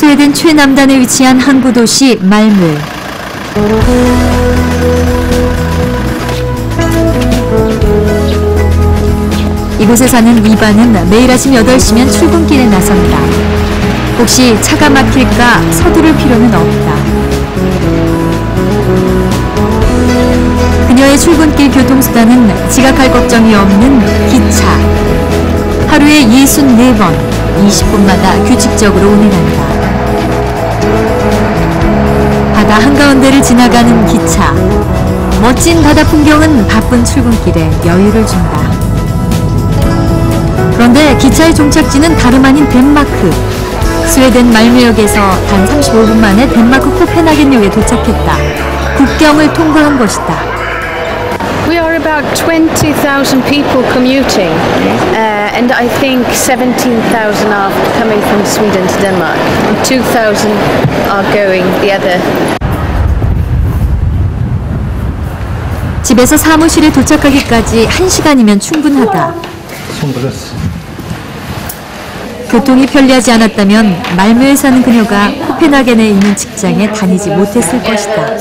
스웨덴 최남단에 위치한 항구 도시 말므. 이곳에 사는 이반은 매일 아침 8시면 출근길에 나선다. 혹시 차가 막힐까 서두를 필요는 없다. 그녀의 출근길 교통수단은 지각할 걱정이 없는 기차. 하루에 64번, 20분마다 규칙적으로 운행한다. 바다 한가운데를 지나가는 기차. 멋진 바다 풍경은 바쁜 출근길에 여유를 준다. 그런데 기차의 종착지는 다름 아닌 덴마크. 스웨덴 말므역에서 단 35분 만에 덴마크 코펜하겐역에 도착했다. 국경을 통과한 것이다. We are about 20,000 people commuting, and I think 17,000 are coming from Sweden to Denmark, and 2,000 are going the other. 집에서 사무실에 도착하기까지 1시간이면 충분하다. 교통이 편리하지 않았다면 말므에 사는 그녀가 코펜하겐에 있는 직장에 다니지 못했을 것이다.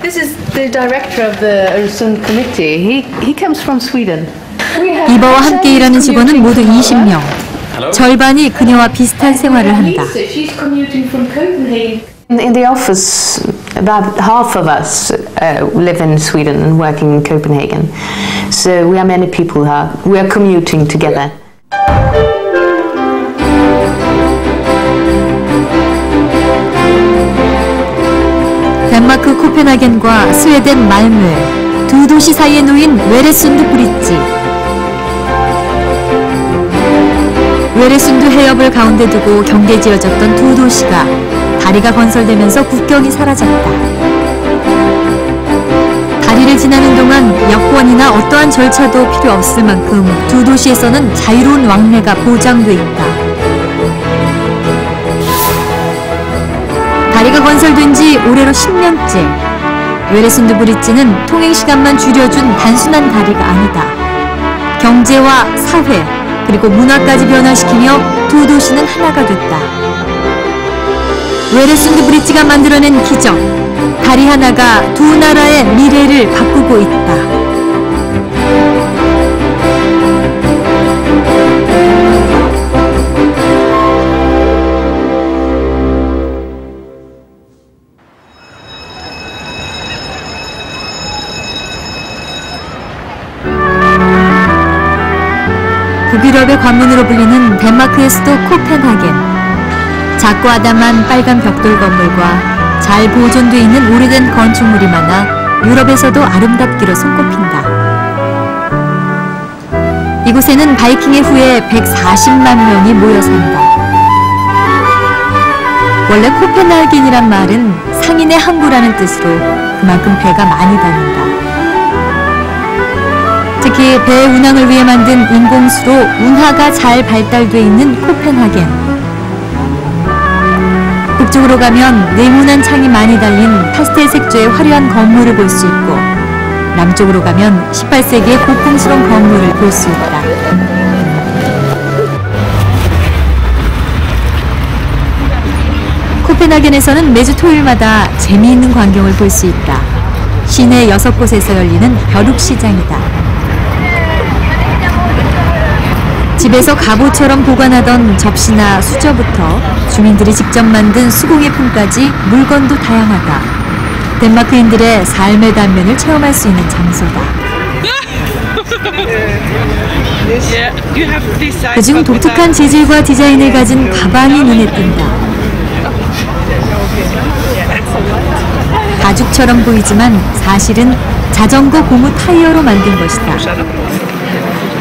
This is the director of the Öresund committee. He comes from Sweden. 이버와 함께 일하는 직원은 모두 20명. 절반이 그녀와 비슷한 생활을 한다. In the office, about half of us live in Sweden and working in Copenhagen. So we are many people who are commuting together. 덴마크 코펜하겐과 스웨덴 말므 두 도시 사이에 놓인 웨레순드 브릿지. 웨레순드 해협을 가운데 두고 경계 지어졌던 두 도시가 다리가 건설되면서 국경이 사라졌다. 다리를 지나는 동안 여권이나 어떠한 절차도 필요 없을 만큼 두 도시에서는 자유로운 왕래가 보장돼 있다. 다리가 건설된 지 올해로 10년째. 웨레순드 브릿지는 통행 시간만 줄여준 단순한 다리가 아니다. 경제와 사회, 그리고 문화까지 변화시키며 두 도시는 하나가 됐다. 웨레순드 브릿지가 만들어낸 기적. 다리 하나가 두 나라의 미래를 바꾸고 있다. 북유럽의 관문으로 불리는 덴마크의 수도 코펜하겐. 작고 아담한 빨간 벽돌 건물과 잘 보존돼 있는 오래된 건축물이 많아 유럽에서도 아름답기로 손꼽힌다. 이곳에는 바이킹의 후에 140만 명이 모여 산다. 원래 코펜하겐이란 말은 상인의 항구라는 뜻으로 그만큼 배가 많이 다닌다. 특히 배 운항을 위해 만든 인공수로 운하가 잘 발달돼 있는 코펜하겐. 북쪽으로 가면 네모난 창이 많이 달린 파스텔 색조의 화려한 건물을 볼 수 있고, 남쪽으로 가면 18세기의 고풍스러운 건물을 볼 수 있다. 코펜하겐에서는 매주 토요일마다 재미있는 광경을 볼 수 있다. 시내 6곳에서 열리는 벼룩시장이다. 집에서 갑옷처럼 보관하던 접시나 수저부터 주민들이 직접 만든 수공예품까지 물건도 다양하다. 덴마크인들의 삶의 단면을 체험할 수 있는 장소다. 그중 독특한 재질과 디자인을 가진 가방이 눈에 띈다. 가죽처럼 보이지만 사실은 자전거 고무 타이어로 만든 것이다.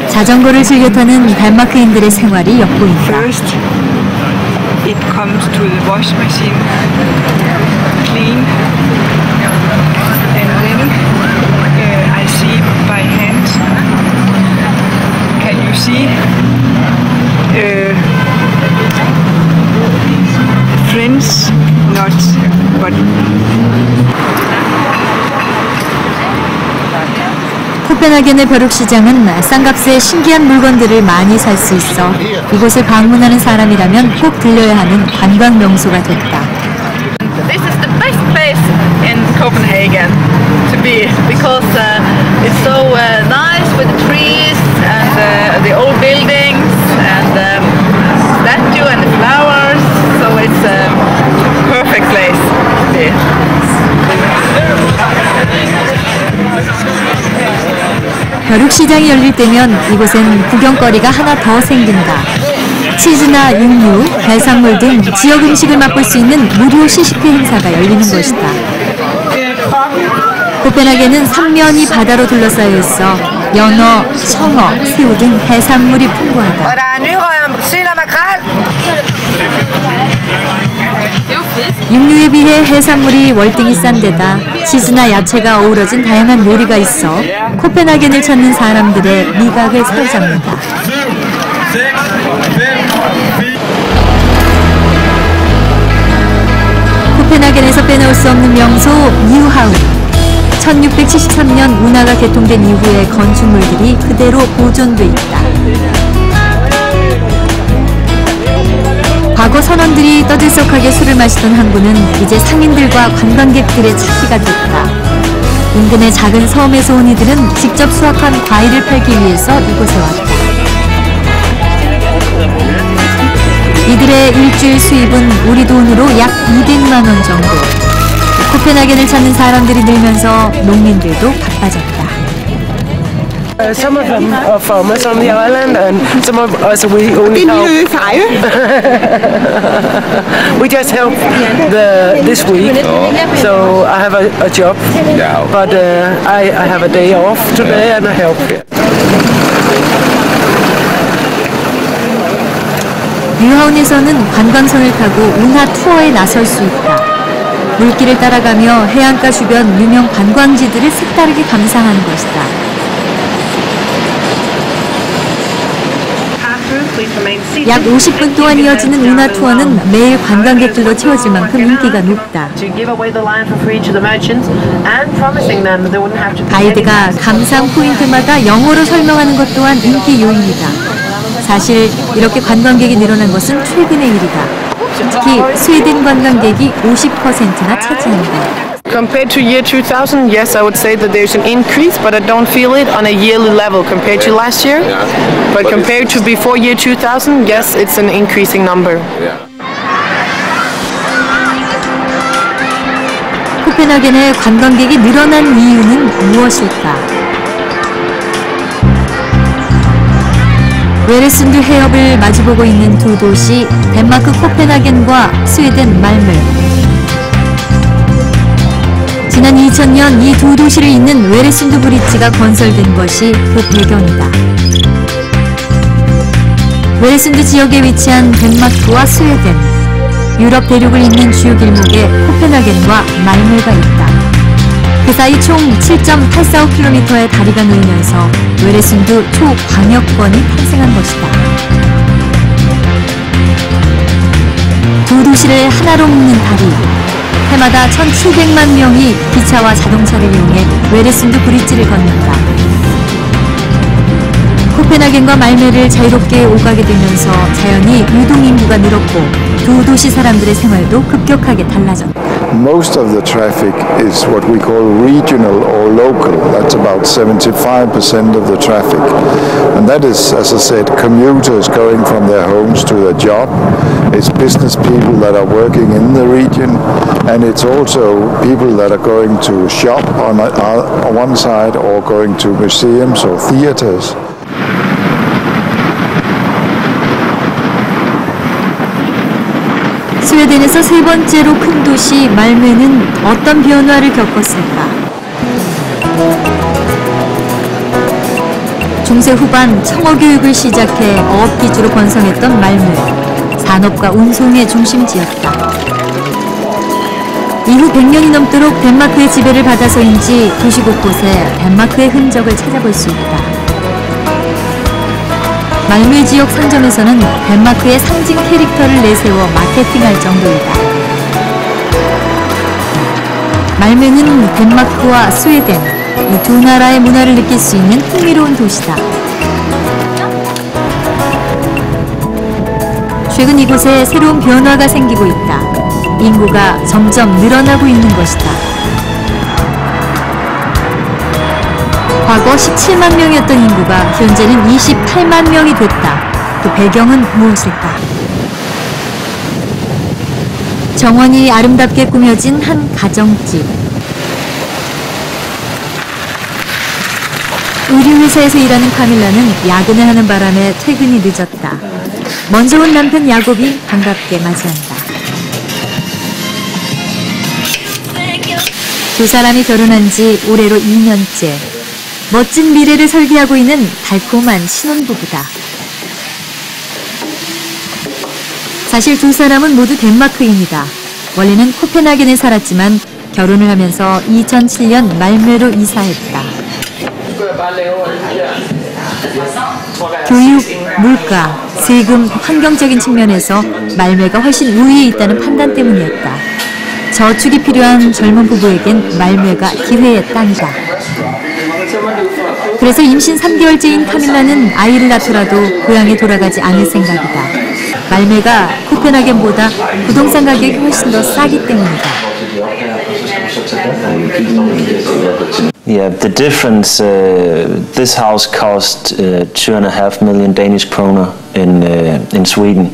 자전거를 즐겨 타는 덴마크인들의 생활이 엿보인다. First, it comes to the wash machine, clean, and then I see by hand. Can you see? Friends, not but. 코펜하겐의 벼룩시장은 싼값에 신기한 물건들을 많이 살 수 있어 이곳을 방문하는 사람이라면 꼭 들려야 하는 관광 명소가 됐다. This is the best place in Copenhagen to be because it's so nice with the trees and the old buildings and the statue and the flowers. So it's a perfect place to be. 벼룩시장이 열릴 때면 이곳엔 구경거리가 하나 더 생긴다. 치즈나 육류, 해산물 등 지역 음식을 맛볼 수 있는 무료 시식회 행사가 열리는 것이다. 코펜하겐은 삼면이 바다로 둘러싸여 있어 연어, 청어, 새우 등 해산물이 풍부하다. 육류에 비해 해산물이 월등히 싼 데다 치즈나 야채가 어우러진 다양한 요리가 있어 코펜하겐을 찾는 사람들의 미각을 사로잡는다. 코펜하겐에서 빼놓을 수 없는 명소 뉴하운. 1673년 운하가 개통된 이후의 건축물들이 그대로 보존돼 있다. 과거 선원들이 떠들썩하게 술을 마시던 항구는 이제 상인들과 관광객들의 찾기가 됐다. 인근의 작은 섬에서 온 이들은 직접 수확한 과일을 팔기 위해서 이곳에 왔다. 이들의 일주일 수입은 우리 돈으로 약 200만 원 정도. 코펜하겐을 찾는 사람들이 늘면서 농민들도 바빠졌다. Some of them are farmers on the island, and some of us we only help. We just help this week, so I have a job, but I have a day off today and I help. 뉴하운에서는 관광선을 타고 운하 투어에 나설 수 있다. 물길을 따라가며 해안가 주변 유명 관광지들을 색다르게 감상하는 것이다. 약 50분 동안 이어지는 운하 투어는 매일 관광객들로 채워질 만큼 인기가 높다. 가이드가 감상 포인트마다 영어로 설명하는 것 또한 인기 요인이다. 사실 이렇게 관광객이 늘어난 것은 최근의 일이다. 특히 스웨덴 관광객이 50%나 차지한다. Compared to year 2000, yes, I would say that there's an increase, but I don't feel it on a yearly level compared to last year. But compared to before year 2000, yes, it's an increasing number. 코펜하겐의 관광객이 늘어난 이유는 무엇일까? 웨레순드 해협을 마주보고 있는 두 도시, 덴마크 코펜하겐과 스웨덴 말메. 지난 2000년 이 두 도시를 잇는 웨레순드 브릿지가 건설된 것이 그 배경이다. 웨레순드 지역에 위치한 덴마크와 스웨덴, 유럽 대륙을 잇는 주요 길목에 코펜하겐과 말메가 있다. 그 사이 총 7.845km의 다리가 놓이면서 웨레순드 초광역권이 탄생한 것이다. 두 도시를 하나로 묶는 다리. 해마다 1,700만 명이 기차와 자동차를 이용해 웨레순드 브릿지를 걷는다. 코펜하겐과 말메를 자유롭게 오가게 되면서 자연히 유동인구가 늘었고 두 도시 사람들의 생활도 급격하게 달라졌다. Most of the traffic is what we call regional or local. That's about 75% of the traffic. And that is, as I said, commuters going from their homes to their job. It's business people that are working in the region. And it's also people that are going to shop on one side or going to museums or theaters. 스웨덴에서 세 번째로 큰 도시 말메는 어떤 변화를 겪었을까? 중세 후반 청어 교육을 시작해 어업 기지로 번성했던 말메, 산업과 운송의 중심지였다. 이후 100년이 넘도록 덴마크의 지배를 받아서인지 도시 곳곳에 덴마크의 흔적을 찾아볼 수 있다. 말메 지역 상점에서는 덴마크의 상징 캐릭터를 내세워 마케팅할 정도이다. 말메는 덴마크와 스웨덴, 이 두 나라의 문화를 느낄 수 있는 흥미로운 도시다. 최근 이곳에 새로운 변화가 생기고 있다. 인구가 점점 늘어나고 있는 것이다. 과거 17만 명이었던 인구가 현재는 28만 명이 됐다. 그 배경은 무엇일까? 정원이 아름답게 꾸며진 한 가정집. 의류회사에서 일하는 카밀라는 야근을 하는 바람에 퇴근이 늦었다. 먼저 온 남편 야곱이 반갑게 맞이한다. 두 사람이 결혼한 지 올해로 2년째. 멋진 미래를 설계하고 있는 달콤한 신혼부부다. 사실 두 사람은 모두 덴마크인이다. 원래는 코펜하겐에 살았지만 결혼을 하면서 2007년 말메로 이사했다. 교육, 물가, 세금, 환경적인 측면에서 말메가 훨씬 우위에 있다는 판단 때문이었다. 저축이 필요한 젊은 부부에겐 말메가 기회의 땅이다. 그래서 임신 3개월째인 카밀라는 아이를 낳더라도 고향에 돌아가지 않을 생각이다. 말메가 코펜하겐보다 부동산 가격이 훨씬 더 싸기 때문이다. Yeah, the difference, this house cost 2.5 million Danish kroner in Sweden.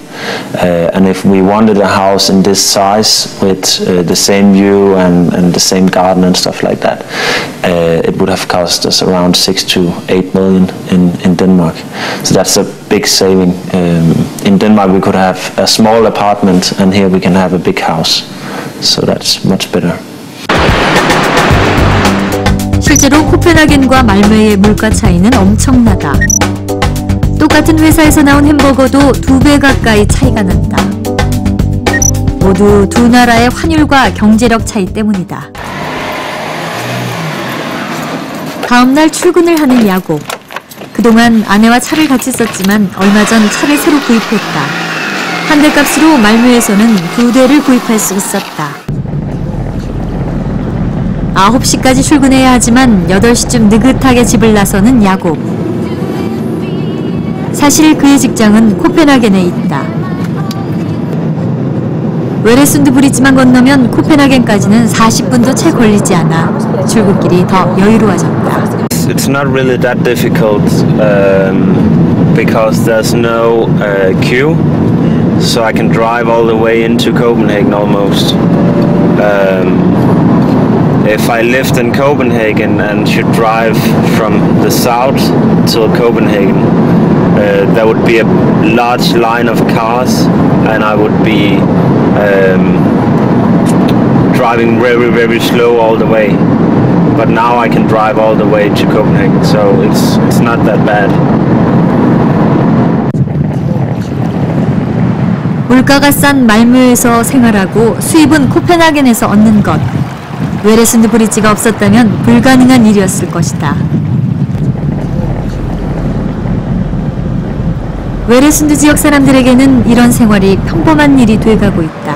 And if we wanted a house in this size with the same view and the same garden and stuff like that, it would have cost us around 6 to 8 million in Denmark. So that's a big saving. In Denmark we could have a small apartment, and here we can have a big house. So that's much better. 실제로 코펜하겐과 말메의 물가 차이는 엄청나다. 똑같은 회사에서 나온 햄버거도 2배 가까이 차이가 난다. 모두 두 나라의 환율과 경제력 차이 때문이다. 다음날 출근을 하는 야곱. 그동안 아내와 차를 같이 썼지만 얼마 전 차를 새로 구입했다. 한 대 값으로 말메에서는 2대를 구입할 수 있었다. 9시까지 출근해야 하지만 8시쯤 느긋하게 집을 나서는 야곱. 사실 그의 직장은 코펜하겐에 있다. 웨레순드 브리지만 건너면 코펜하겐까지는 40분도 채 걸리지 않아 출근길이 더 여유로워졌다. It's not really that difficult because there's no queue, so I can drive all the way into Copenhagen almost. If I lived in Copenhagen and should drive from the south to Copenhagen, there would be a large line of cars, and I would be driving very, very slow all the way. But now I can drive all the way to Copenhagen, so it's not that bad. 물가가 싼 말메에서 생활하고 수입은 코펜하겐에서 얻는 것. 웨레순드 브리지가 없었다면 불가능한 일이었을 것이다. 웨레순드 지역 사람들에게는 이런 생활이 평범한 일이 돼가고 있다.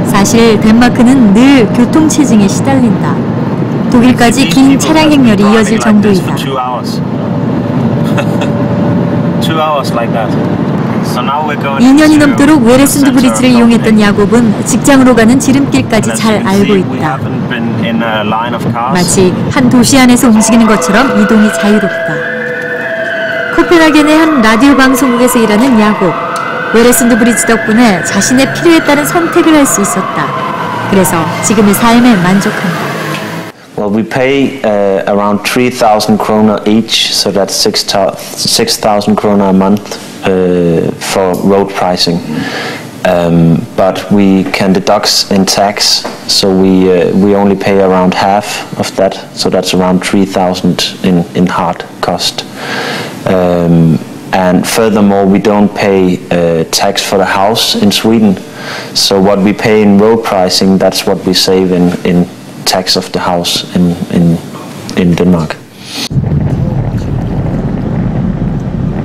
사실 덴마크는 늘 교통체증에 시달린다. 독일까지 긴 차량 행렬이 이어질 정도이다. 2년이 넘도록 웨레순드 브리지를 이용했던 야곱은 직장으로 가는 지름길까지 잘 알고 있다. 마치 한 도시 안에서 움직이는 것처럼 이동이 자유롭다. 코펜하겐의 한 라디오 방송국에서 일하는 야곱. 웨레순드 브리지 덕분에 자신의 필요에 따른 선택을 할 수 있었다. 그래서 지금의 삶에 만족한다. Well, we pay around 3,000 kroner each, so that's 6,000 kroner a month for road pricing. But we can deduct in tax, so we only pay around half of that, so that's around 3,000 in hard cost. And furthermore, we don't pay tax for the house in Sweden, so what we pay in road pricing, that's what we save in tax of the house in Denmark.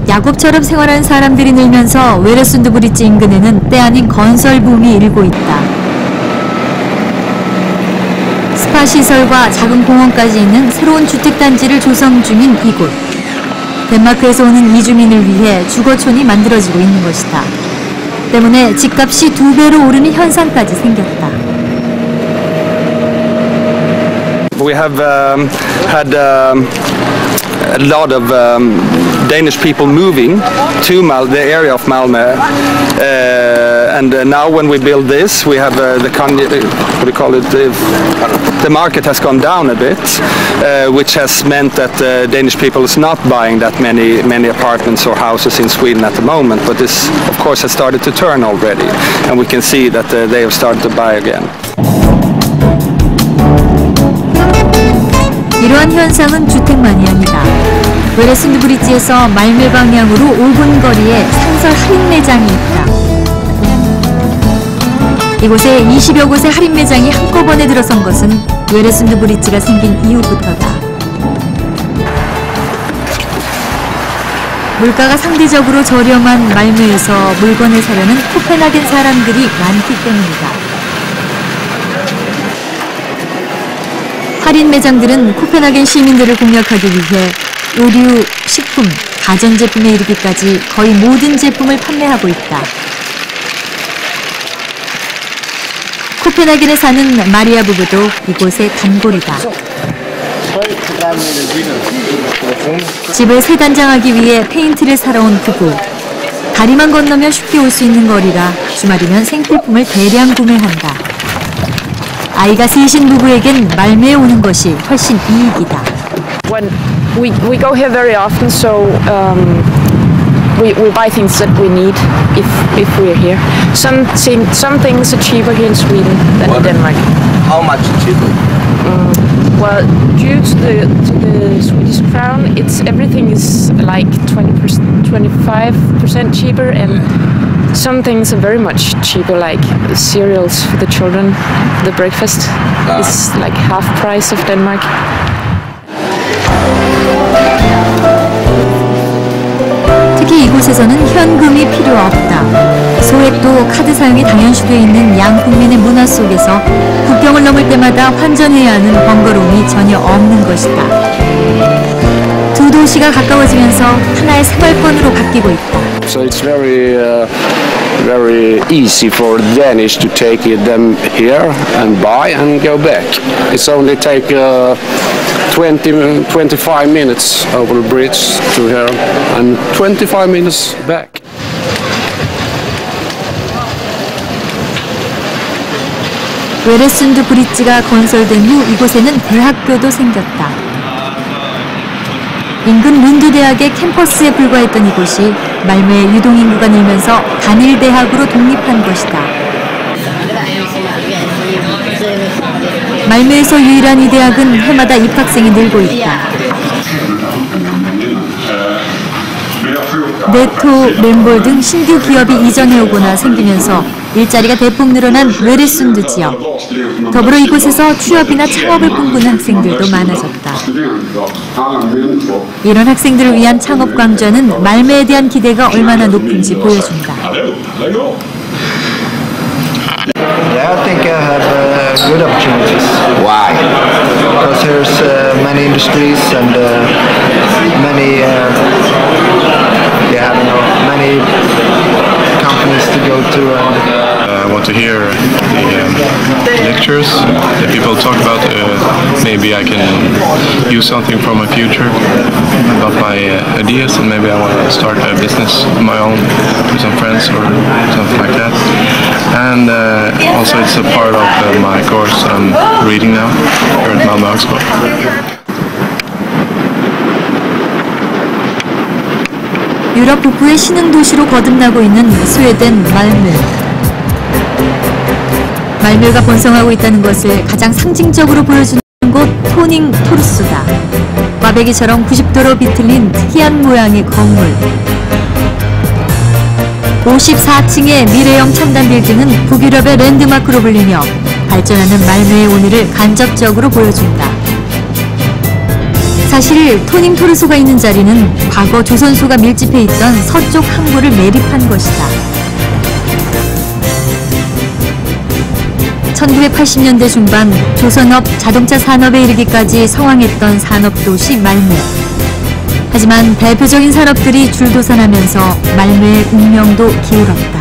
야곱처럼 생활하는 사람들이 늘면서 웨레순드 브리지 인근에는 때 아닌 건설 붐이 일고 있다. 스파 시설과 작은 공원까지 있는 새로운 주택단지를 조성 중인 이곳. 덴마크에서 오는 이주민을 위해 주거촌이 만들어지고 있는 것이다. 때문에 집값이 2배로 오르는 현상까지 생겼다. We have had a lot of Danish people moving to the area of Malmö, and now when we build this, we have what do you call it? The market has gone down a bit, which has meant that Danish people is not buying that many apartments or houses in Sweden at the moment. But this, of course, has started to turn already, and we can see that they have started to buy again. 이러한 현상은 주택만이 아니다. 웨레순드 브릿지에서 말메 방향으로 5분 거리에 상설 할인 매장이 있다. 이곳에 20여 곳의 할인 매장이 한꺼번에 들어선 것은 웨레순드 브릿지가 생긴 이후부터다. 물가가 상대적으로 저렴한 말메에서 물건을 사려는 코펜하겐 사람들이 많기 때문이다. 할인 매장들은 코펜하겐 시민들을 공략하기 위해 의류, 식품, 가전제품에 이르기까지 거의 모든 제품을 판매하고 있다. 코펜하겐에 사는 마리아 부부도 이곳의 단골이다. 집을 새 단장하기 위해 페인트를 사러 온 부부. 다리만 건너면 쉽게 올 수 있는 거리라 주말이면 생필품을 대량 구매한다. 아이가 셋인 부부에겐 말메에 오는 것이 훨씬 이익이다. When we go here very often, so we buy things that we need if we're here. Some things are cheaper here in Sweden than in Denmark. How much cheaper? Well, due to the Swedish crown, everything is like 20%, 25% cheaper, and some things are very much cheaper, like cereals for the children. The breakfast is like half price of Denmark. 특히 이곳에서는 현금이 필요 없다. 소액도 카드 사용이 당연시되어 있는 양국민의 문화 속에서 국경을 넘을 때마다 환전해야 하는 번거로움이 전혀 없는 것이다. 두 도시가 가까워지면서 하나의 생활권으로 바뀌고 있다. So it's very easy for the Danish to take them here and buy and go back. It's only take 25 minutes over the bridge to here and 25 minutes back. 웨레순드 브릿지가 건설된 후 이곳에는 대학교도 생겼다. 인근 룬드 대학의 캠퍼스에 불과했던 이곳이 말메의 유동인구가 늘면서 단일 대학으로 독립한 것이다. 말메에서 유일한 이 대학은 해마다 입학생이 늘고 있다. 네토, 멤볼 등 신규 기업이 이전해오거나 생기면서 일자리가 대폭 늘어난 웨레순드 지역. 더불어 이곳에서 취업이나 창업을 꿈꾸는 학생들도 많아졌다. 이런 학생들을 위한 창업 강좌는 말메에 대한 기대가 얼마나 높은지 보여준다. Yeah, I think I have good opportunities. Why? Because there's many industries and many many companies to go to. I want to hear the lectures that people talk about. Maybe I can use something from my future about my ideas, and maybe I want to start a business of my own with some friends or something like that. And also it's a part of my course that I'm reading now here at Malmö Högskola. 유럽 북부의 신흥 도시로 거듭나고 있는 스웨덴 말메. 말메가 번성하고 있다는 것을 가장 상징적으로 보여주는 곳 토닝 토르스다. 꽈배기처럼 90도로 비틀린 특이한 모양의 건물. 54층의 미래형 첨단 빌딩은 북유럽의 랜드마크로 불리며 발전하는 말메의 오늘을 간접적으로 보여준다. 사실 토닝 토르소가 있는 자리는 과거 조선소가 밀집해 있던 서쪽 항구를 매립한 것이다. 1980년대 중반 조선업 자동차 산업에 이르기까지 성황했던 산업도시 말묘. 하지만 대표적인 산업들이 줄도산하면서 말묘의 운명도 기울었다.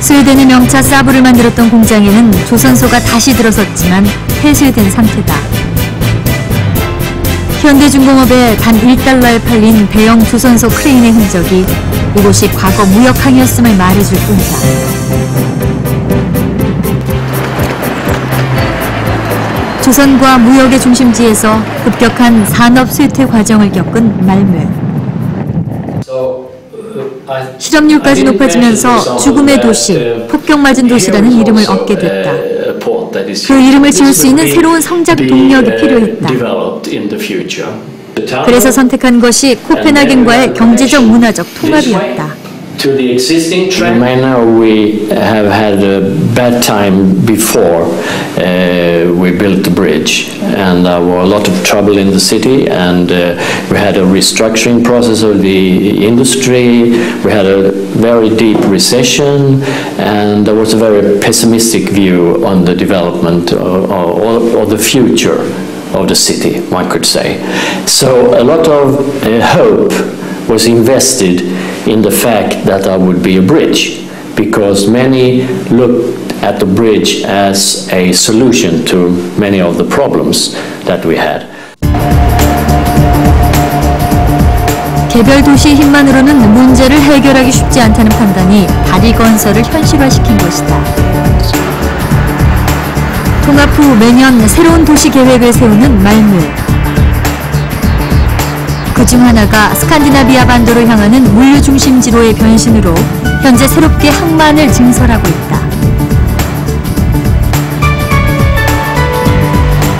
스웨덴의 명차 사브를 만들었던 공장에는 조선소가 다시 들어섰지만 폐쇄된 상태다. 현대중공업에 단 1달러에 팔린 대형 조선소 크레인의 흔적이 이곳이 과거 무역항이었음을 말해줄 뿐이다. 조선과 무역의 중심지에서 급격한 산업 쇠퇴 과정을 겪은 말묘. 실업률까지 높아지면서 죽음의 도시, 폭격맞은 도시라는 이름을 얻게 됐다. 그 이름을 지을 수 있는 새로운 성장 동력이 필요했다. 그래서 선택한 것이 코펜하겐과의 경제적 문화적 통합이었다. To the existing trend. Right now we have had a bad time before we built the bridge, and there were a lot of trouble in the city, and we had a restructuring process of the industry. We had a very deep recession, and there was a very pessimistic view on the development or the future of the city, one could say. So a lot of hope was invested in the fact that there would be a bridge, because many looked at the bridge as a solution to many of the problems that we had. 개별 도시의 힘만으로는 문제를 해결하기 쉽지 않다는 판단이 다리 건설을 현실화시킨 것이다. 통합 후 매년 새로운 도시 계획을 세우는 말묘. 그중 하나가 스칸디나비아 반도를 향하는 물류 중심지로의 변신으로 현재 새롭게 항만을 증설하고 있다.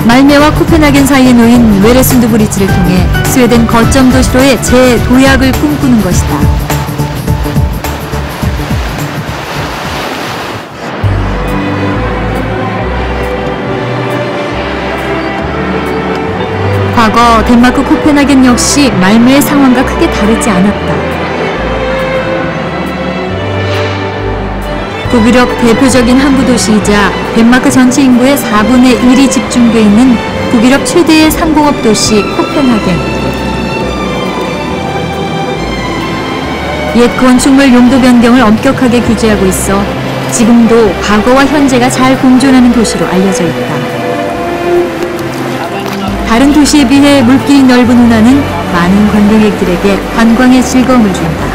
말메와 코펜하겐 사이에 놓인 웨레순드 브리지를 통해 스웨덴 거점 도시로의 재도약을 꿈꾸는 것이다. 과거 덴마크 코펜하겐 역시 말묘의 상황과 크게 다르지 않았다. 북유럽 대표적인 항구 도시이자 덴마크 전체 인구의 4분의 1이 집중돼 있는 북유럽 최대의 상공업 도시 코펜하겐. 옛 건축물 용도 변경을 엄격하게 규제하고 있어 지금도 과거와 현재가 잘 공존하는 도시로 알려져 있다. 다른 도시에 비해 물길이 넓은 운하는 많은 관광객들에게 관광의 즐거움을 준다.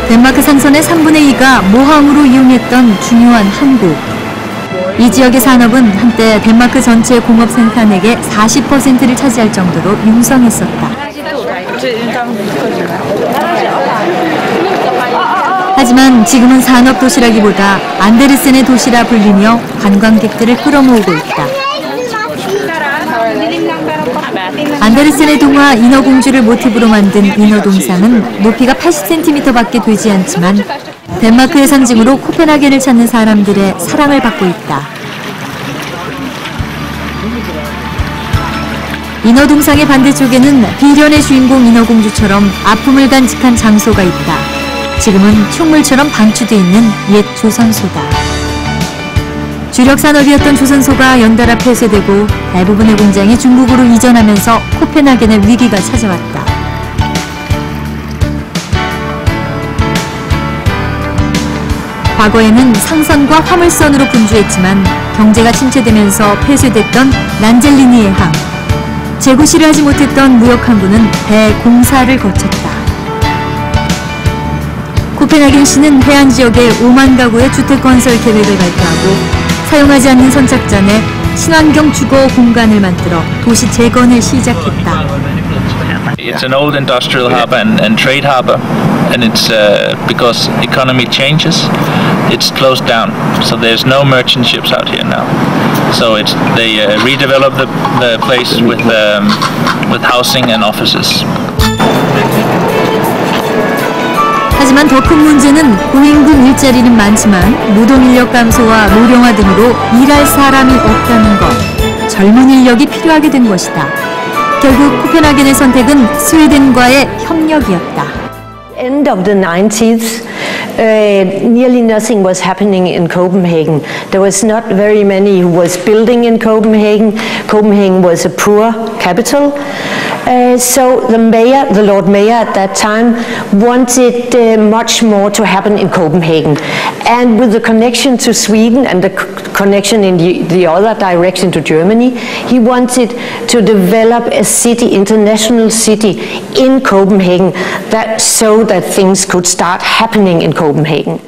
덴마크 상선의 3분의 2가 모항으로 이용했던 중요한 항구. 이 지역의 산업은 한때 덴마크 전체 공업 생산액의 40%를 차지할 정도로 융성했었다. 하지만 지금은 산업도시라기보다 안데르센의 도시라 불리며 관광객들을 끌어모으고 있다. 안데르센의 동화 인어공주를 모티브로 만든 인어동상은 높이가 80cm밖에 되지 않지만 덴마크의 상징으로 코펜하겐을 찾는 사람들의 사랑을 받고 있다. 인어동상의 반대쪽에는 비련의 주인공 인어공주처럼 아픔을 간직한 장소가 있다. 지금은 흉물처럼 방치되어 있는 옛 조선소다. 주력 산업이었던 조선소가 연달아 폐쇄되고 대부분의 공장이 중국으로 이전하면서 코펜하겐의 위기가 찾아왔다. 과거에는 상선과 화물선으로 분주했지만 경제가 침체되면서 폐쇄됐던 란젤리니의 항. 재고시를 하지 못했던 무역항구는 대공사를 거쳤다. 코펜하겐시는 해안 지역에 5만 가구의 주택 건설 계획을 발표하고 사용하지 않는 선착장에 친환경 주거 공간을 만들어 도시 재건을 시작했다. It's an old industrial hub and trade harbor, and it's because economy changes, it's closed down. So there's no merchant ships out here now. So they redevelop the place with housing and offices. 하지만 더 큰 문제는 고임금 일자리는 많지만 노동인력 감소와 노령화 등으로 일할 사람이 없다는 것. 젊은 인력이 필요하게 된 것이다. 결국 코펜하겐의 선택은 스웨덴과의 협력이었다. end of the 90s, nearly nothing was happening in Copenhagen. There was not very many who was building in Copenhagen. Copenhagen was a poor capital. So the Lord Mayor at that time wanted much more to happen in Copenhagen. And with the connection to Sweden and the connection in the other direction to Germany, he wanted to develop a city, international city in Copenhagen, so that things could start happening in Copenhagen.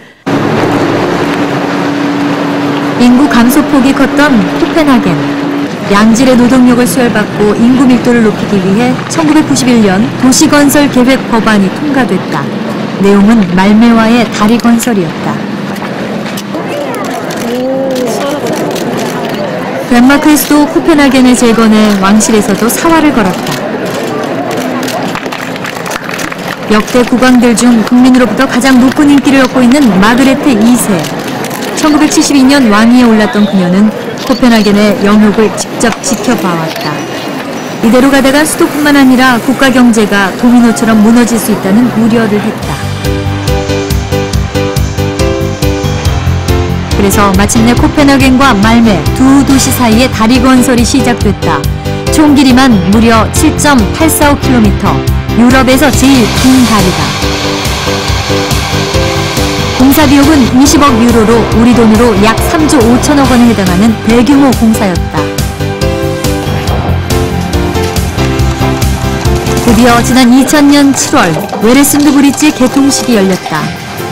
인구 감소폭이 컸던 코펜하겐. 양질의 노동력을 수혈받고 인구 밀도를 높이기 위해 1991년 도시건설 계획 법안이 통과됐다. 내용은 말매와의 다리 건설이었다. 덴마크의 수도 코펜하겐을 재건해 왕실에서도 사활을 걸었다. 역대 국왕들 중 국민으로부터 가장 높은 인기를 얻고 있는 마그레테 2세. 1972년 왕위에 올랐던 그녀는 코펜하겐의 영역을 직접 지켜봐왔다. 이대로 가다가 수도뿐만 아니라 국가 경제가 도미노처럼 무너질 수 있다는 우려를 했다. 그래서 마침내 코펜하겐과 말메 두 도시 사이에 다리 건설이 시작됐다. 총 길이만 무려 7.845km, 유럽에서 제일 긴 다리다. 공사 비용은 20억 유로로 우리 돈으로 약 3조 5천억 원에 해당하는 대규모 공사였다. 드디어 지난 2000년 7월 웨레순드 브릿지 개통식이 열렸다.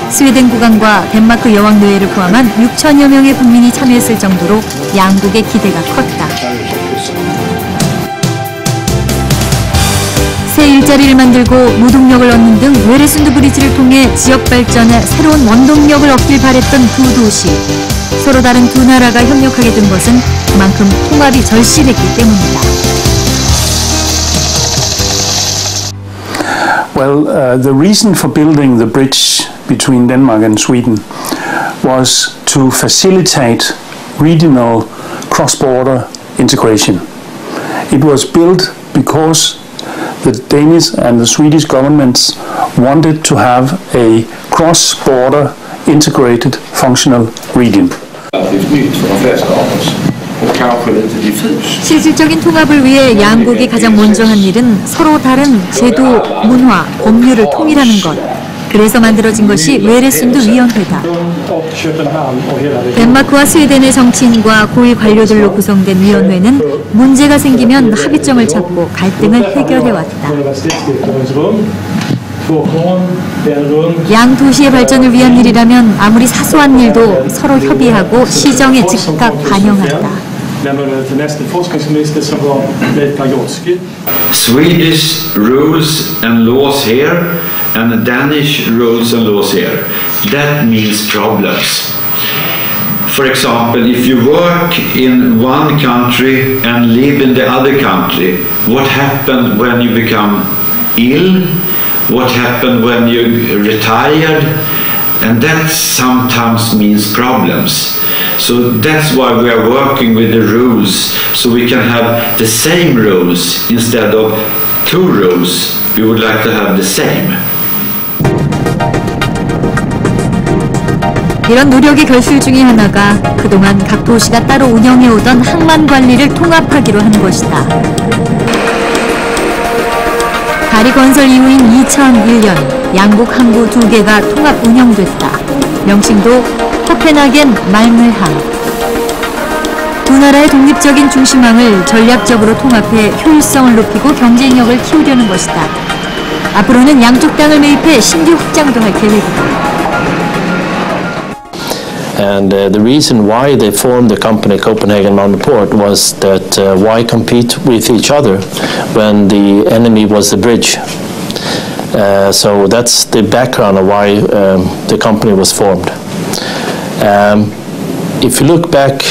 스웨덴 국왕과 덴마크 여왕노예를 포함한 6천여 명의 국민이 참여했을 정도로 양국의 기대가 컸다. 새 일자리를 만들고 노동력을 얻는 등 웨레순드 브릿지를 통해 지역 발전에 새로운 원동력을 얻길 바랬던 두 도시. 서로 다른 두 나라가 협력하게 된 것은 그만큼 통합이 절실했기 때문이다. Well, the reason for building the bridge between Denmark and Sweden was to facilitate regional cross-border integration. It was built because the Danish and the Swedish governments wanted to have a cross-border integrated functional region. 실질적인 통합을 위해 양국이 가장 먼저 한 일은 서로 다른 제도, 문화, 법률을 통일하는 것. 그래서 만들어진 것이 웨레순드 위원회다. 덴마크와 스웨덴의 정치인과 고위 관료들로 구성된 위원회는 문제가 생기면 합의점을 찾고 갈등을 해결해왔다. 양 도시의 발전을 위한 일이라면 아무리 사소한 일도 서로 협의하고 시정에 즉각 반영한다. Swedish rules and laws here and Danish rules and laws here. That means problems. For example, if you work in one country and live in the other country, what happens when you become ill? What happens when you retired? And that sometimes means problems. So that's why we are working with the rules, so we can have the same rules instead of two rules. We would like to have the same. 이런 노력의 결실 중에 하나가 그동안 각 도시가 따로 운영해오던 항만 관리를 통합하기로 한 것이다. 다리 건설 이후인 2001년 양국 항구 두 개가 통합 운영됐다. 명칭도 코펜하겐 말메항. 두 나라의 독립적인 중심항을 전략적으로 통합해 효율성을 높이고 경쟁력을 키우려는 것이다. 앞으로는 양쪽 땅을 매입해 신규 확장도 할 계획이다. And the reason why they formed the company Copenhagen Malmö Port was that why compete with each other when the enemy was the bridge? So that's the background of why the company was formed. If you look back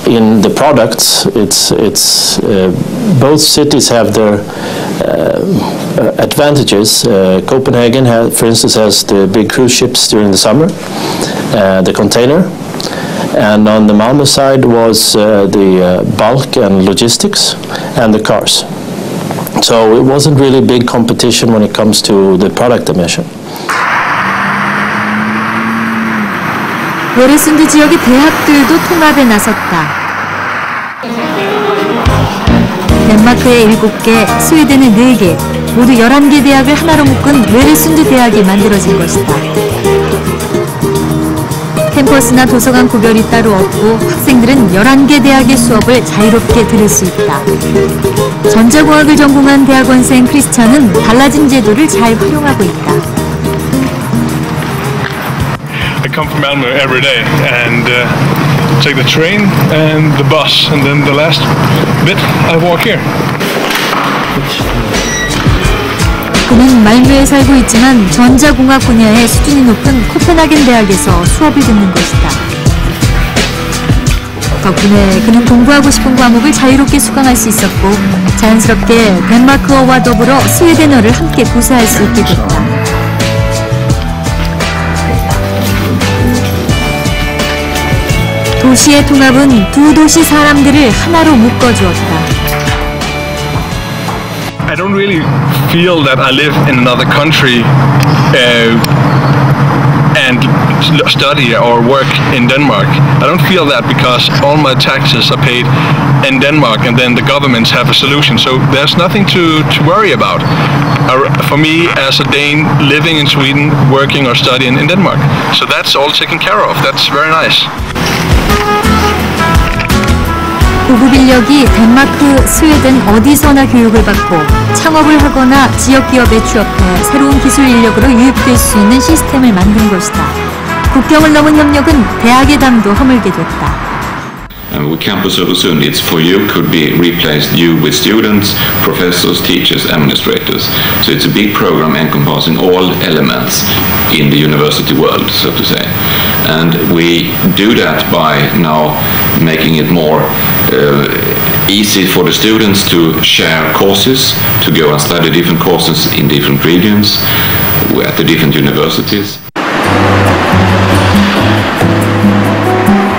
in the products, it's both cities have their advantages. Copenhagen, for instance, has the big cruise ships during the summer, the container, and on the Malmö side was the bulk and logistics and the cars. So it wasn't really big competition when it comes to the product emission. 웨레순드 지역의 대학들도 통합에 나섰다. 덴마크의 7개, 스웨덴의 4개, 모두 11개 대학을 하나로 묶은 웨레순드 대학이 만들어진 것이다. 캠퍼스나 도서관 구별이 따로 없고 학생들은 11개 대학의 수업을 자유롭게 들을 수 있다. 전자공학을 전공한 대학원생 크리스찬은 달라진 제도를 잘 활용하고 있다. I come from Malmö every day and take the train and the bus, and then the last bit I walk here. 그는 말묘에 살고 있지만 전자공학 분야의 수준이 높은 코펜하겐 대학에서 수업을 듣는 것이다. 덕분에 그는 공부하고 싶은 과목을 자유롭게 수강할 수 있었고 자연스럽게 덴마크어와 더불어 스웨덴어를 함께 구사할 수 있게 됐다. 도시의 통합은 두 도시 사람들을 하나로 묶어주었다. I don't really feel that I live in another country and study or work in Denmark. I don't feel that because all my taxes are paid in Denmark and then the governments have a solution. So there's nothing to worry about for me as a Dane living in Sweden, working or studying in Denmark. So that's all taken care of. That's very nice. 고급 인력이 덴마크, 스웨덴 어디서나 교육을 받고 창업을 하거나 지역 기업에 취업해 새로운 기술 인력으로 유입될 수 있는 시스템을 만든 것이다. 국경을 넘은 협력은 대학의 담도 허물게 됐다. With Campus Öresund, it's for you could be replaced you with students, professors, teachers, administrators. So it's a big program encompassing all elements in the university world, so to say. And we do that by now making it more easy for the students to share courses, to go and study different courses in different regions, at the different universities.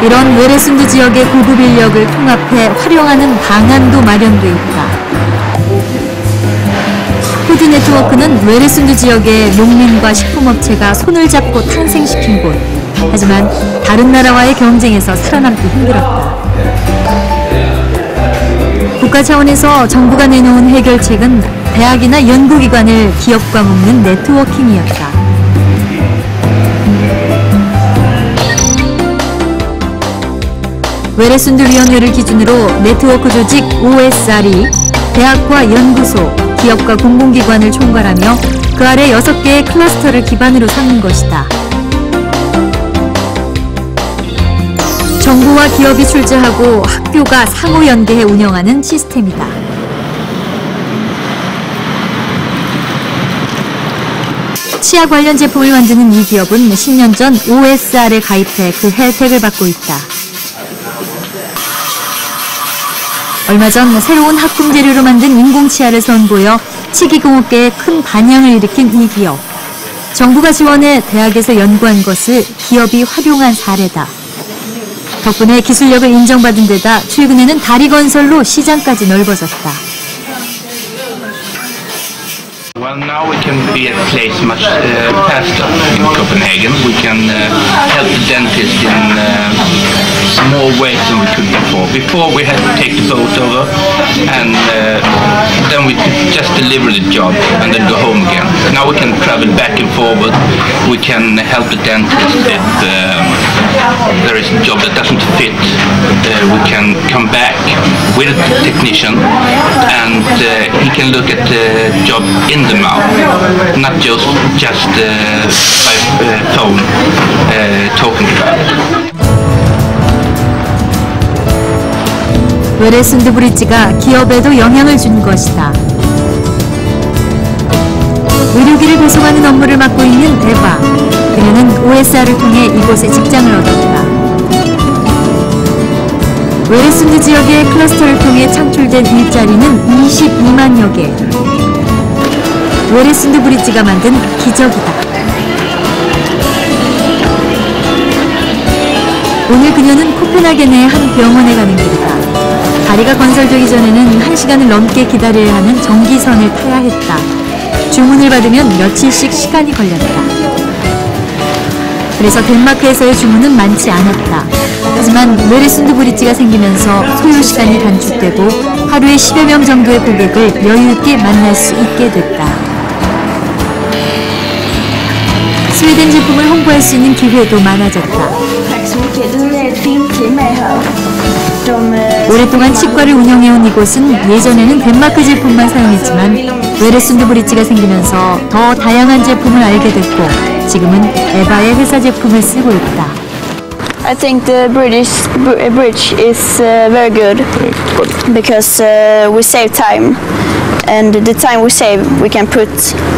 이런 웨레순드 지역의 고급 인력을 통합해 활용하는 방안도 마련돼 있다. 푸드 네트워크는 웨레순드 지역의 농민과 식품업체가 손을 잡고 탄생시킨 곳. 하지만 다른 나라와의 경쟁에서 살아남기 힘들었다. 국가 차원에서 정부가 내놓은 해결책은 대학이나 연구기관을 기업과 묶는 네트워킹이었다. 웨레순드 위원회를 기준으로 네트워크 조직 OSR이 대학과 연구소, 기업과 공공기관을 총괄하며 그 아래 6개의 클러스터를 기반으로 삼는 것이다. 정부와 기업이 출자하고 학교가 상호 연계해 운영하는 시스템이다. 치아 관련 제품을 만드는 이 기업은 10년 전 OSR에 가입해 그 혜택을 받고 있다. 얼마 전 새로운 학품 재료로 만든 인공치아를 선보여 치기공업계에 큰 반향을 일으킨 이 기업. 정부가 지원해 대학에서 연구한 것을 기업이 활용한 사례다. 덕분에 기술력을 인정받은 데다 최근에는 다리 건설로 시장까지 넓어졌다. Well, now we can be at place much faster in Copenhagen. We can help the dentist in more ways than we could before. Before we had to take the boat over and then we could just deliver the job and then go home again. Now we can travel back and forward. We can help the dentist if there is a job that doesn't fit. We can come back with a technician and he can look at the job in the mouth, not just by phone talking about it. 웨레순드 브릿지가 기업에도 영향을 준 것이다. 의료기를 배송하는 업무를 맡고 있는 에바. 그녀는 OSR을 통해 이곳에 직장을 얻었다. 웨레순드 지역의 클러스터를 통해 창출된 일자리는 22만여 개. 웨레순드 브릿지가 만든 기적이다. 오늘 그녀는 코펜하겐의 한 병원에 가는 길이다. 다리가 건설되기 전에는 1시간을 넘게 기다려야 하는 전기선을 타야 했다. 주문을 받으면 며칠씩 시간이 걸렸다. 그래서 덴마크에서의 주문은 많지 않았다. 하지만 웨레순드 브릿지가 생기면서 소요 시간이 단축되고 하루에 10여 명 정도의 고객을 여유 있게 만날 수 있게 됐다. 스웨덴 제품을 홍보할 수 있는 기회도 많아졌다. 오랫동안 치과를 운영해온 이곳은 예전에는 덴마크 제품만 사용했지만 웨레순드 브릿지가 생기면서 더 다양한 제품을 알게 됐고 지금은 에바의 회사 제품을 쓰고 있다. I think the bridge is very good because we save time, and the time we save we can put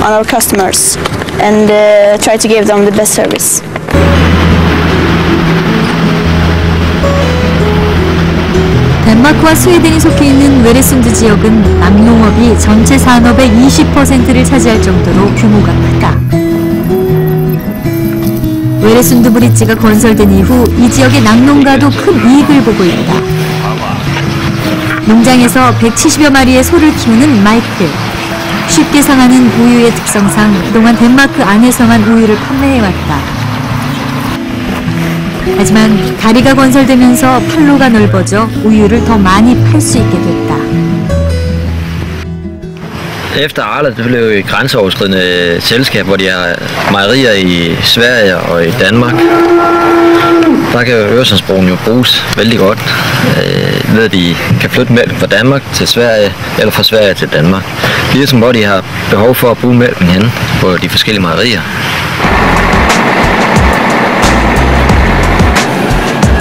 on our customers and try to give them the best service. 덴마크와 스웨덴이 속해 있는 웨레순드 지역은 낙농업이 전체 산업의 20%를 차지할 정도로 규모가 크다. 웨레순드 브릿지가 건설된 이후 이 지역의 낙농가도 큰 이익을 보고 있다. 농장에서 170여 마리의 소를 키우는 마이클. 쉽게 상하는 우유의 특성상 그동안 덴마크 안에서만 우유를 판매해왔다. 하지만 다리가 건설되면서 판로가 넓어져 우유를 더 많이 팔 수 있게 됐다. Efter Arla blev et grænseoverskridende selskab, hvor de har mejerier i Sverige og i Danmark. Der kan Øresundsbroen jo bruges vældig godt, ved at de kan flytte mælk fra Danmark til Sverige, eller fra Sverige til Danmark. Ligesom hvor de har behov for at bruge mælken hen på de forskellige mejerier.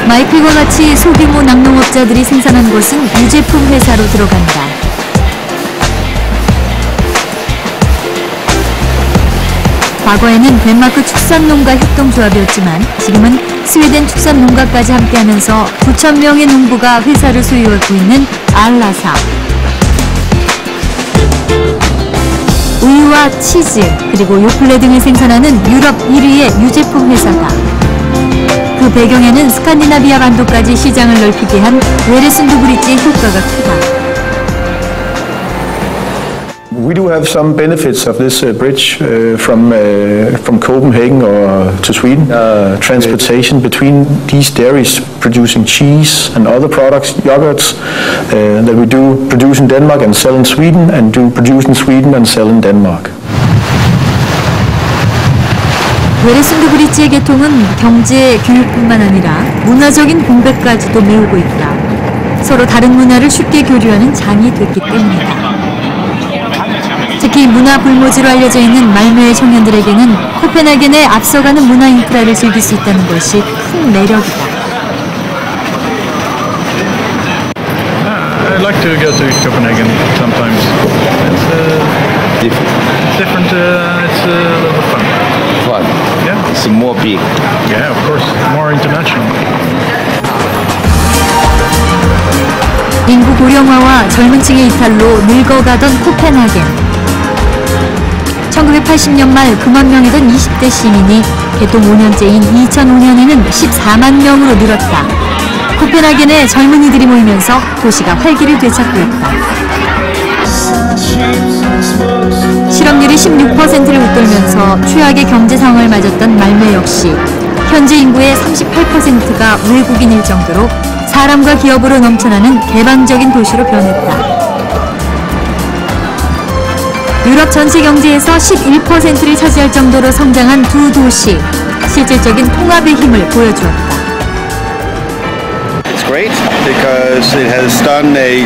마이클과 같이 소규모 낙농업자들이 생산한 것은 유제품 회사로 들어간다. 과거에는 덴마크 축산농가 협동조합이었지만 지금은 스웨덴 축산농가까지 함께하면서 9,000명의 농부가 회사를 소유하고 있는 알라사. 우유와 치즈 그리고 요플레 등을 생산하는 유럽 1위의 유제품 회사다. 그 배경에는 스칸디나비아 반도까지 시장을 넓히게 한 웨레순드 브릿지의 효과가 크다. We do have some benefits of this bridge from Copenhagen or to Sweden. Transportation between these dairies producing cheese and other products, yogurts, that we do produce in Denmark and sell in Sweden, and do produce in Sweden and sell in Denmark. 웨레순드 브릿지의 개통은 경제, 교육뿐만 아니라 문화적인 공백까지도 메우고 있다. 서로 다른 문화를 쉽게 교류하는 장이 됐기 때문이다. 특히 문화 불모지로 알려져 있는 말메의 청년들에게는 코펜하겐의 앞서가는 문화 인프라를 즐길 수 있다는 것이 큰 매력이다. I'd like to go to Copenhagen sometimes. It's different. It's a little bit fun. Fun. Yeah. It's more big. Yeah, of course. More international. 인구 고령화와 젊은 층의 이탈로 늙어가던 코펜하겐. 1980년 말 9만 명이던 20대 시민이 개통 5년째인 2005년에는 14만 명으로 늘었다. 코펜하겐에 젊은이들이 모이면서 도시가 활기를 되찾고 있다. 실업률이 16%를 웃돌면서 최악의 경제 상황을 맞았던 말메 역시 현재 인구의 38%가 외국인일 정도로 사람과 기업으로 넘쳐나는 개방적인 도시로 변했다. 유럽 전체 경제에서 11%를 차지할 정도로 성장한 두 도시, 실질적인 통합의 힘을 보여주었다. It's great because it has done a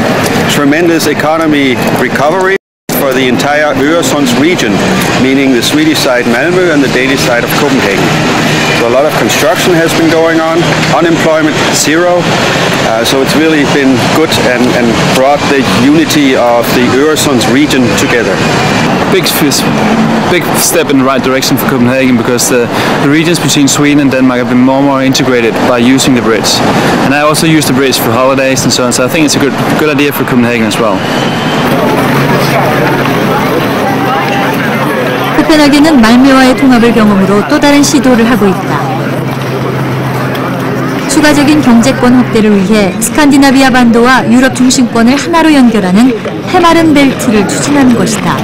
tremendous economy recovery for the entire Øresunds region, meaning the Swedish side Malmö and the Danish side of Copenhagen. So a lot of construction has been going on, unemployment zero, so it's really been good and brought the unity of the Øresunds region together. Big step in the right direction for Copenhagen because the regions between Sweden and Denmark have been more and more integrated by using the bridge. And I also use the bridge for holidays and so on, so I think it's a good idea for Copenhagen as well. 코펜하겐은 말메와의 통합을 경험으로 또 다른 시도를 하고 있다. 추가적인 경제권 확대를 위해 스칸디나비아 반도와 유럽 중심권을 하나로 연결하는 해마른 벨트를 추진하는 것이다.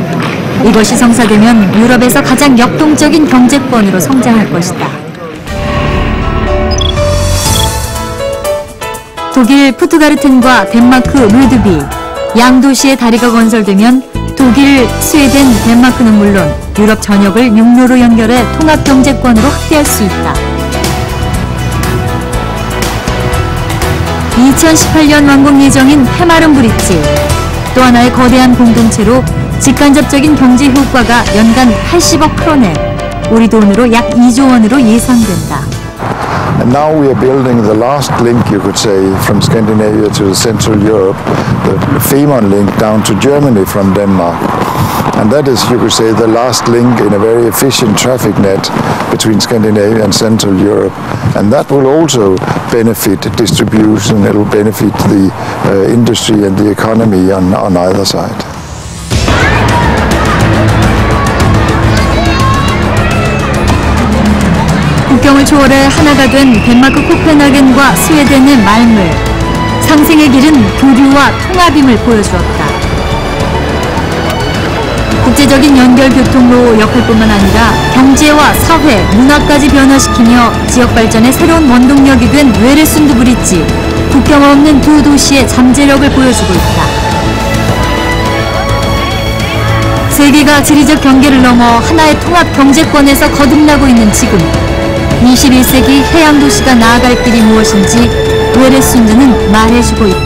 이것이 성사되면 유럽에서 가장 역동적인 경제권으로 성장할 것이다. 독일 푸트가르텐과 덴마크 루드비, 양도시의 다리가 건설되면 독일, 스웨덴, 덴마크는 물론 유럽 전역을 육로로 연결해 통합 경제권으로 확대할 수 있다. 2018년 완공 예정인 해마른 브릿지, 또 하나의 거대한 공동체로 직간접적인 경제 효과가 연간 80억 크로네, 우리 돈으로 약 2조 원으로 예상된다. And now we are building the last link, you could say, from Scandinavia to Central Europe, the Fehmarn link down to Germany from Denmark. And that is, you could say, the last link in a very efficient traffic net between Scandinavia and Central Europe. And that will also benefit distribution, it will benefit the industry and the economy on either side. 국경을 초월해 하나가 된 덴마크 코펜하겐과 스웨덴의 말물, 상생의 길은 교류와 통합임을 보여주었다. 국제적인 연결 교통로 역할뿐만 아니라 경제와 사회, 문화까지 변화시키며 지역 발전의 새로운 원동력이 된 웨레순드 브릿지, 국경 없는 두 도시의 잠재력을 보여주고 있다. 세계가 지리적 경계를 넘어 하나의 통합 경제권에서 거듭나고 있는 지금, 21세기 해양도시가 나아갈 길이 무엇인지 웨레순드는 말해주고 있다.